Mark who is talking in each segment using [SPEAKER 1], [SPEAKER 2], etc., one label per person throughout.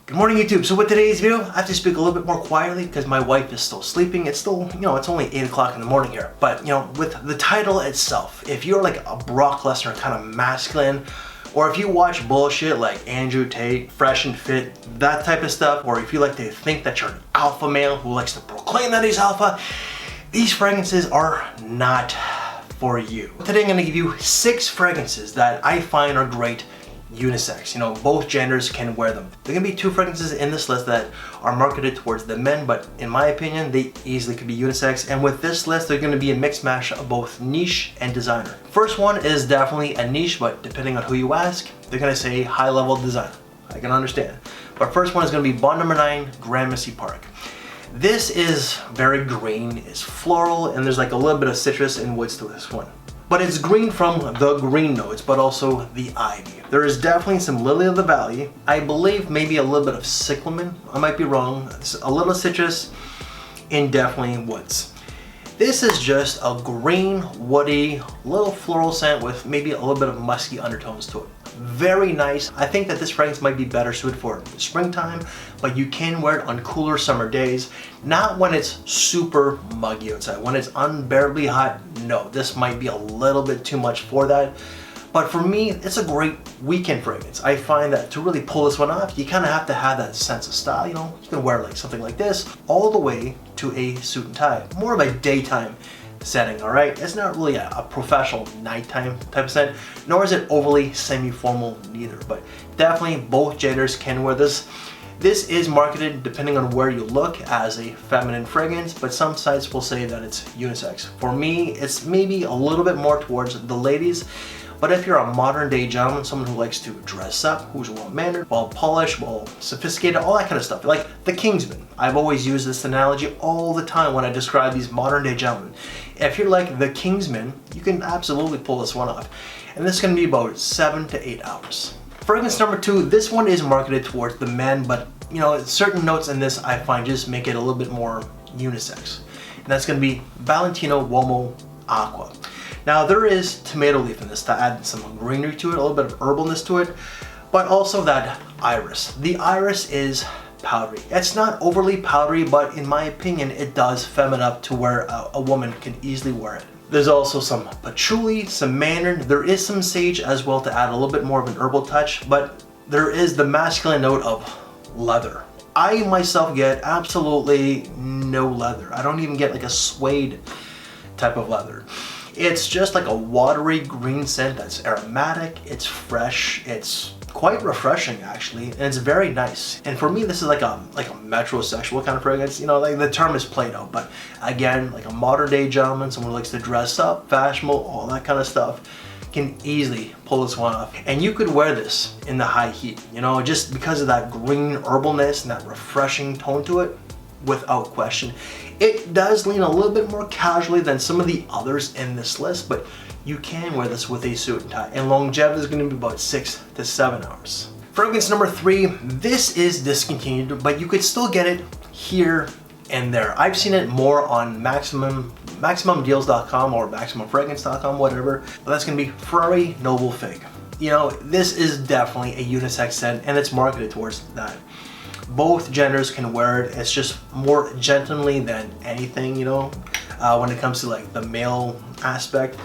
[SPEAKER 1] Good morning, YouTube. So with today's video, I have to speak a little bit more quietly because my wife is still sleeping. It's still, it's only 8 o'clock in the morning here. But, with the title itself, if you're like a Brock Lesnar kind of masculine, or if you watch bullshit like Andrew Tate, Fresh and Fit, that type of stuff, or if you like to think that you're an alpha male who likes to proclaim that he's alpha, these fragrances are not for you. Today I'm going to give you 6 fragrances that I find are great unisex. Both genders can wear them. There are going to be 2 fragrances in this list that are marketed towards the men, but in my opinion, they easily could be unisex. And with this list, they're going to be a mixed mash of both niche and designer. First one is definitely a niche, but depending on who you ask, they're going to say high-level designer. I can understand. But first one is going to be Bond Number 9, Gramercy Park. This is very green, it's floral, and there's like a little bit of citrus and woods to this one. But it's green from the green notes, but also the ivy. There is definitely some lily of the valley. I believe maybe a little bit of cyclamen. I might be wrong. It's a little citrus and definitely woods. This is just a green, woody, little floral scent with maybe a little bit of musky undertones to it. Very nice. I think that this fragrance might be better suited for springtime, but you can wear it on cooler summer days. Not when it's super muggy outside. When it's unbearably hot, no, this might be a little bit too much for that. But for me, it's a great weekend fragrance. I find that to really pull this one off, you kind of have to have that sense of style. You can wear like something like this all the way to a suit and tie. More of a daytime setting, all right? It's not really a professional nighttime type of scent, nor is it overly semi-formal neither, but definitely both genders can wear this. This is marketed, depending on where you look, as a feminine fragrance, but some sites will say that it's unisex. For me, it's maybe a little bit more towards the ladies, but if you're a modern day gentleman, someone who likes to dress up, who's well-mannered, well-polished, well-sophisticated, all that kind of stuff, like the Kingsman. I've always used this analogy all the time when I describe these modern day gentlemen. If you're like the Kingsman, you can absolutely pull this one off. And this is going to be about 7 to 8 hours. Fragrance number 2, this one is marketed towards the men, but certain notes in this I find just make it a little bit more unisex. And that's going to be Valentino Uomo Aqua. Now there is tomato leaf in this to add some greenery to it, a little bit of herbalness to it, but also that iris. The iris is powdery. It's not overly powdery, but in my opinion, it does feminine up to where a woman can easily wear it. There's also some patchouli, some mandarin. There is some sage as well to add a little bit more of an herbal touch, but there is the masculine note of leather. I myself get absolutely no leather. I don't even get like a suede type of leather. It's just like a watery green scent that's aromatic, it's fresh, it's quite refreshing actually, and it's very nice. And for me, this is like a metrosexual kind of fragrance. Like the term is played out, but again, like a modern day gentleman, someone who likes to dress up, fashionable, all that kind of stuff, can easily pull this one off. And you could wear this in the high heat, just because of that green herbalness and that refreshing tone to it, without question. It does lean a little bit more casually than some of the others in this list, but you can wear this with a suit and tie, and longevity is going to be about 6 to 7 hours. Fragrance number 3, this is discontinued, but you could still get it here and there. I've seen it more on MaximumDeals.com or MaximumFragrance.com, whatever, but that's going to be Ferrari Noble Fig. This is definitely a unisex scent, and it's marketed towards that. Both genders can wear it. It's just more gentlemanly than anything, when it comes to like the male aspect.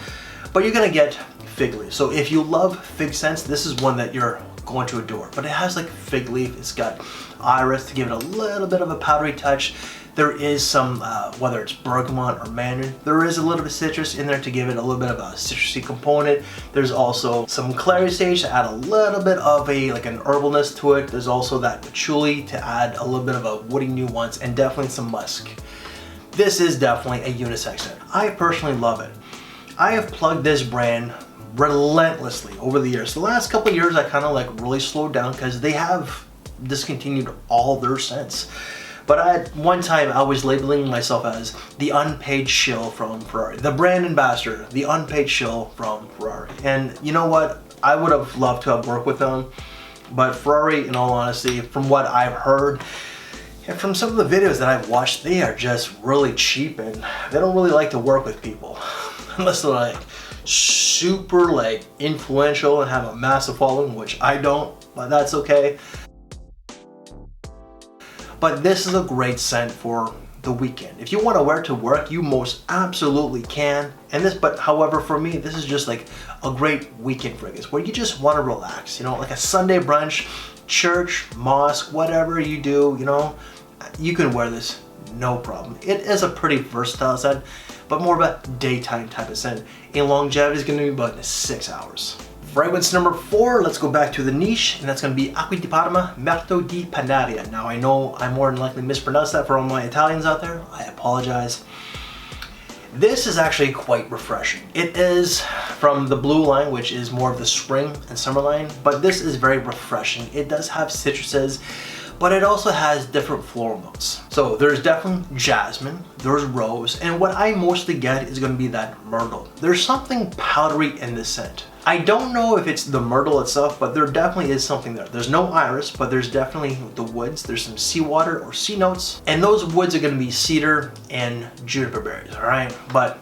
[SPEAKER 1] But you're gonna get fig leaf. So if you love fig scents, this is one that you're going to adore. But it has like fig leaf. It's got iris to give it a little bit of a powdery touch. There is some, whether it's bergamot or mandarin, there is a little bit of citrus in there to give it a little bit of a citrusy component. There's also some clary sage to add a little bit of an herbalness to it. There's also that patchouli to add a little bit of a woody nuance, and definitely some musk. This is definitely a unisex scent. I personally love it. I have plugged this brand relentlessly over the years. The last couple of years I kind of really slowed down because they have discontinued all their scents. But at one time, I was labeling myself as the unpaid shill from Ferrari, the brand ambassador, the unpaid shill from Ferrari. And you know what? I would have loved to have worked with them, but Ferrari, in all honesty, from what I've heard, and from some of the videos that I've watched, they are just really cheap, and they don't really like to work with people unless they're like super influential and have a massive following, which I don't, but that's okay. but this is a great scent for the weekend. If you want to wear it to work, you most absolutely can. But however, for me, this is just like a great weekend fragrance where you just want to relax, you know, like a Sunday brunch, church, mosque, whatever you do, you know, you can wear this no problem. It is a pretty versatile scent, but more of a daytime type of scent. And longevity is going to be about 6 hours. Fragrance number 4, let's go back to the niche, and that's going to be Acqua di Parma Merto di Panaria. Now I know I more than likely mispronounced that for all my Italians out there. I apologize. This is actually quite refreshing. It is from the blue line, which is more of the spring and summer line, but this is very refreshing. It does have citruses, but it also has different floral notes. So there's definitely jasmine, there's rose, and what I mostly get is going to be that myrtle. There's something powdery in this scent. I don't know if it's the myrtle itself, but there definitely is something there. There's no iris, but there's definitely the woods. There's some seawater or sea notes, and those woods are going to be cedar and juniper berries, all right? But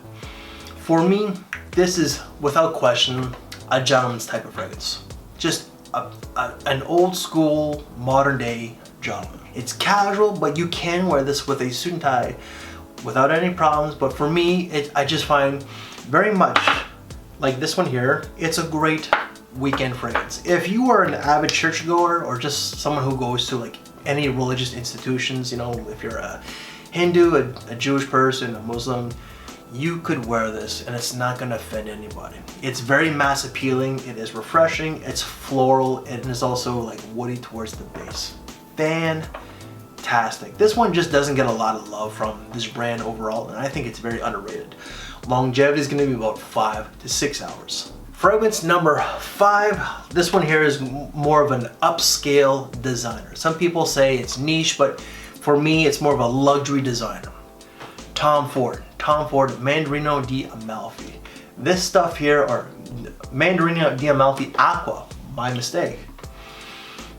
[SPEAKER 1] for me, this is without question a gentleman's type of fragrance. Just an old school, modern day gentleman. It's casual, but you can wear this with a suit and tie without any problems. But for me, I just find very much like this one here, it's a great weekend fragrance. If you are an avid churchgoer or just someone who goes to like any religious institutions, you know, if you're a Hindu, a Jewish person, a Muslim, you could wear this and it's not going to offend anybody. It's very mass appealing, it is refreshing, it's floral, and it's also like woody towards the base. Fantastic. This one just doesn't get a lot of love from this brand overall, and I think it's very underrated. Longevity is going to be about 5 to 6 hours. Fragrance number 5, this one here is more of an upscale designer. Some people say it's niche, but for me it's more of a luxury designer. Tom Ford Mandarino di Amalfi. This stuff here, or Mandarino di Amalfi Aqua, my mistake.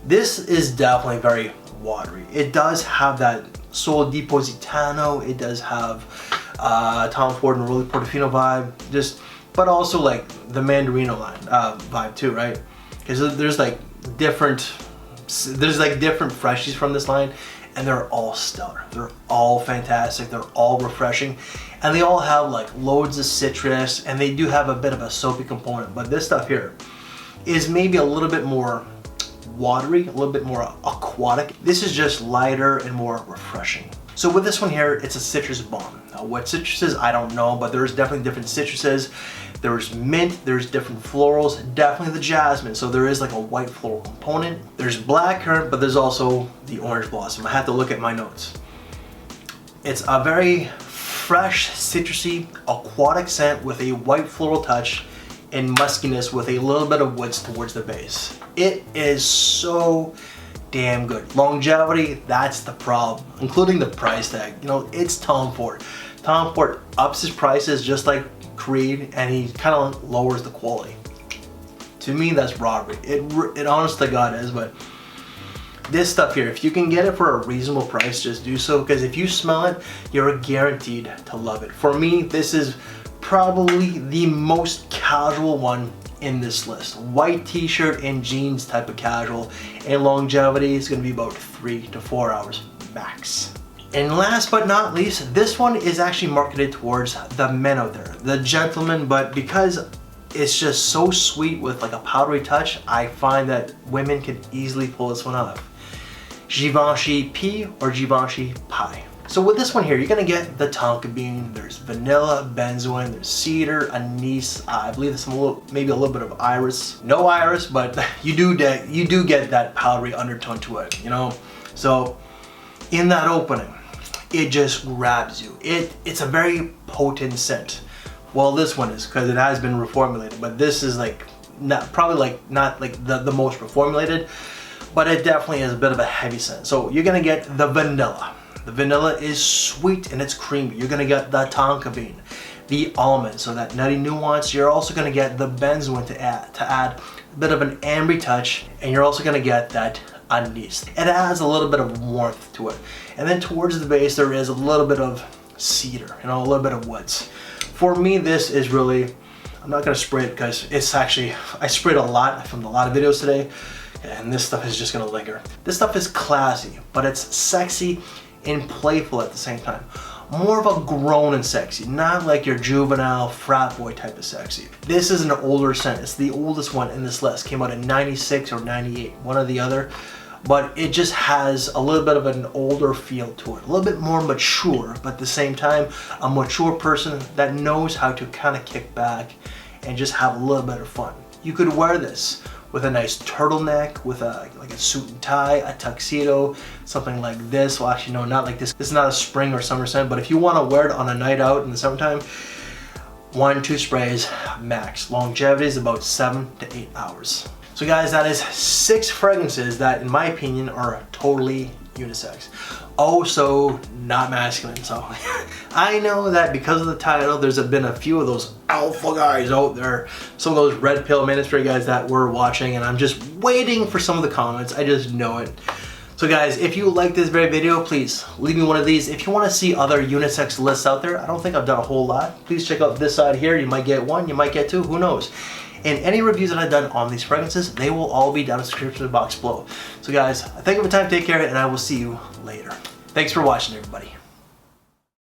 [SPEAKER 1] This is definitely very watery. It does have that Sol di Positano, it does have Tom Ford and Rolly Portofino vibe, but also like the Mandarino line vibe too, right? Because there's different freshies from this line, and they're all stellar. They're all fantastic. They're all refreshing, and they all have like loads of citrus, and they do have a bit of a soapy component. But this stuff here is maybe a little bit more watery, a little bit more aquatic. This is just lighter and more refreshing. So with this one here, it's a citrus bomb. Now what citruses, I don't know, but there's definitely different citruses. There's mint, there's different florals, definitely the jasmine. So there is like a white floral component. There's blackcurrant, but there's also the orange blossom. I have to look at my notes. It's a very fresh, citrusy, aquatic scent with a white floral touch and muskiness with a little bit of woods towards the base. It is so damn good. Longevity, that's the problem, including the price tag. You know, it's Tom Ford. Tom Ford ups his prices just like Creed, and he kind of lowers the quality. To me, that's robbery. It honest to God is, but this stuff here, if you can get it for a reasonable price, just do so, because if you smell it, you're guaranteed to love it. For me, this is probably the most casual one in this list. White t-shirt and jeans type of casual, and longevity is going to be about 3 to 4 hours max. And last but not least, this one is actually marketed towards the men out there, the gentlemen, but because it's just so sweet with like a powdery touch, I find that women can easily pull this one off. Givenchy P or Givenchy Pie. So with this one here, you're gonna get the tonka bean, there's vanilla, benzoin, there's cedar, anise, I believe there's maybe a little bit of iris. No iris, but you do get that powdery undertone to it, you know? So in that opening, it just grabs you. It's a very potent scent. Well, this one is, because it has been reformulated, but this is like not the most reformulated, but it definitely is a bit of a heavy scent. So you're gonna get the vanilla. The vanilla is sweet and it's creamy. You're gonna get the tonka bean, the almond, so that nutty nuance. You're also gonna get the benzoin to add a bit of an ambery touch, and you're also gonna get that anise. It adds a little bit of warmth to it. And then towards the base, there is a little bit of cedar, you know, a little bit of woods. For me, this is really, I'm not gonna spray it because it's actually, I sprayed a lot. I filmed a lot of videos today. And this stuff is just gonna linger. This stuff is classy, but it's sexy and playful at the same time. More of a grown and sexy, not like your juvenile frat boy type of sexy. This is an older scent. It's the oldest one in this list. Came out in 96 or 98, one or the other. But it just has a little bit of an older feel to it. A little bit more mature, but at the same time, a mature person that knows how to kind of kick back and just have a little bit of fun. You could wear this with a nice turtleneck, with like a suit and tie, a tuxedo, something like this. Well, actually, no, not like this. This is not a spring or summer scent, but if you want to wear it on a night out in the summertime, 1-2 sprays max. Longevity is about 7 to 8 hours. So guys, that is 6 fragrances that, in my opinion, are totally unisex. Oh, so not masculine. So I know that because of the title, there's been a few of those alpha guys out there, some of those red pill ministry guys that we're watching, and I'm just waiting for some of the comments. I just know it. So guys, if you like this very video, please leave me one of these. If you want to see other unisex lists out there, I don't think I've done a whole lot. Please check out this side here. You might get 1, you might get 2, who knows? And any reviews that I've done on these fragrances, they will all be down in the description box below. So guys, thank you for your time, take care, and I will see you later. Thanks for watching, everybody.